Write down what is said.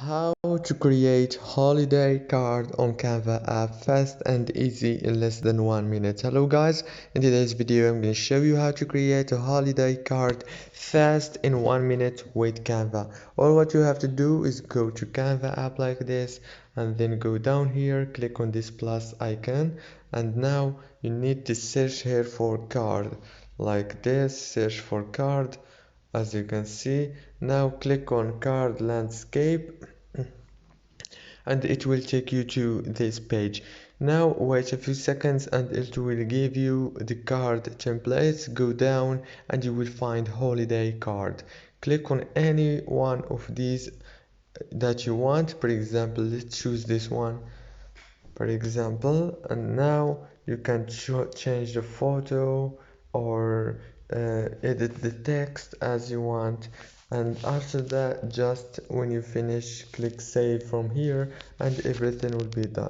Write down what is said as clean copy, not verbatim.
How to create holiday card on Canva app fast and easy in less than 1 minute. Hello guys, in today's video I'm going to show you how to create a holiday card fast in 1 minute with Canva. All what you have to do is go to Canva app like this and then go down here, click on this plus icon, and now you need to search here for card like this. Search for card. As you can see, now click on card landscape and it will take you to this page. Now wait a few seconds and it will give you the card templates. Go down and you will find holiday card. Click on any one of these that you want. For example, let's choose this one, for example, and now you can change the photo or edit the text as you want. And after that, just when you finish, click save from here and everything will be done.